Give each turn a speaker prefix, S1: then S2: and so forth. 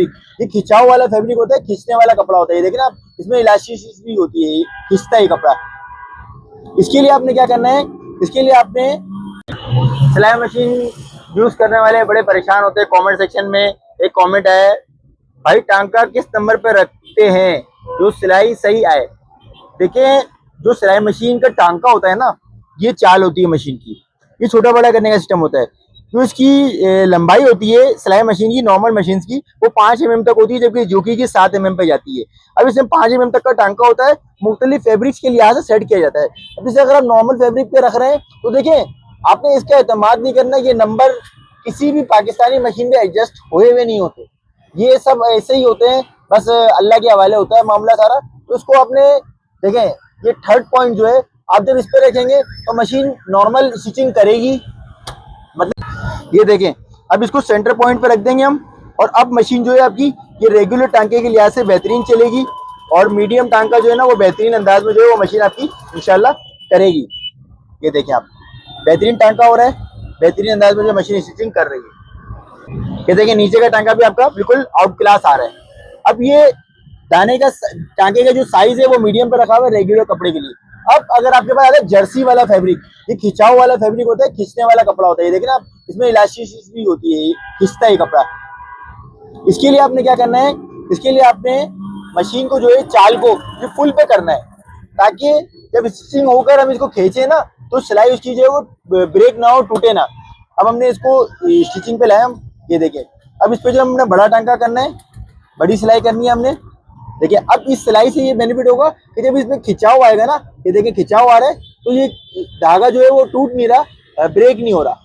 S1: ये खिंचाव वाला फैब्रिक होता है, खींचने वाला कपड़ा होता है। ये देखिए ना आप, इसमें इलास्टिसिटी होती है, ये खींचता है कपड़ा। इसके लिए आपने क्या करना है, इसके लिए आपने सिलाई मशीन यूज करने वाले बड़े परेशान होते हैं। कमेंट सेक्शन में एक कमेंट है, भाई टांका किस नंबर पे रखते हैं जो सिलाई सही आए। देखिए, जो सिलाई मशीन का टांका होता है ना, ये चाल होती है मशीन की, ये छोटा बड़ा करने का सिस्टम होता है। जो इसकी लंबाई होती है सिलाई मशीन की, नॉर्मल मशीन की, वो 5 mm तक होती है, जबकि जोकी की 7 mm पे जाती है। अब इसमें 5 mm तक का टांका होता है, मुख्तलिफ फैब्रिक्स के लिहाज से सेट किया जाता है। अब जैसे अगर आप नॉर्मल फैब्रिक पे रख रहे हैं तो देखिए, आपने इसका एतमाद नहीं करना, ये नंबर किसी भी पाकिस्तानी मशीन पे एडजस्ट हुए हुए नहीं होते, ये सब ऐसे ही होते हैं, बस अल्लाह के हवाले होता है मामला सारा। तो उसको आपने देखें, ये थर्ड पॉइंट जो है, आप जब इस पे रखेंगे तो मशीन नॉर्मल स्टिचिंग करेगी। मतलब ये देखें, अब इसको सेंटर पॉइंट पे रख देंगे हम, और अब मशीन जो है आपकी ये रेगुलर टांके के लिहाज से बेहतरीन चलेगी, और मीडियम टांका जो है ना वो बेहतरीन अंदाज में जो है वो मशीन आपकी इंशाल्लाह करेगी। ये देखें आप, बेहतरीन टांका हो रहा है, बेहतरीन अंदाज में जो मशीन स्टिचिंग कर रही है। ये देखिए, नीचे का टांका भी आपका बिल्कुल आउट क्लास आ रहा है। अब ये दाने का टांके का जो साइज है वो मीडियम पे रखा हुआ है रेगुलर कपड़े के लिए। अब अगर आपके पास आता है जर्सी वाला फैब्रिक, ये खिंचाव वाला फैब्रिक होता है, खींचने वाला कपड़ा होता है। ये देखिए ना आप, इसमें इलास्टिसिटी होती है, खींचता है कपड़ा। इसके लिए आपने क्या करना है, इसके लिए आपने मशीन को जो है चाल को ये फुल पे करना है, ताकि जब स्टिचिंग होकर हम इसको खींचे ना तो सिलाई उसकी जो है वो ब्रेक ना हो, टूटे ना। अब हमने इसको स्टिचिंग पे लाया हम, ये देखिए। अब इस पे जो हमने बड़ा टांका करना है, बड़ी सिलाई करनी है हमने। देखिए, अब इस सिलाई से ये बेनिफिट होगा कि जब इसमें खिंचाव आएगा ना, ये देखिए खिंचाव आ रहा है, तो ये धागा जो है वो टूट नहीं रहा, ब्रेक नहीं हो रहा।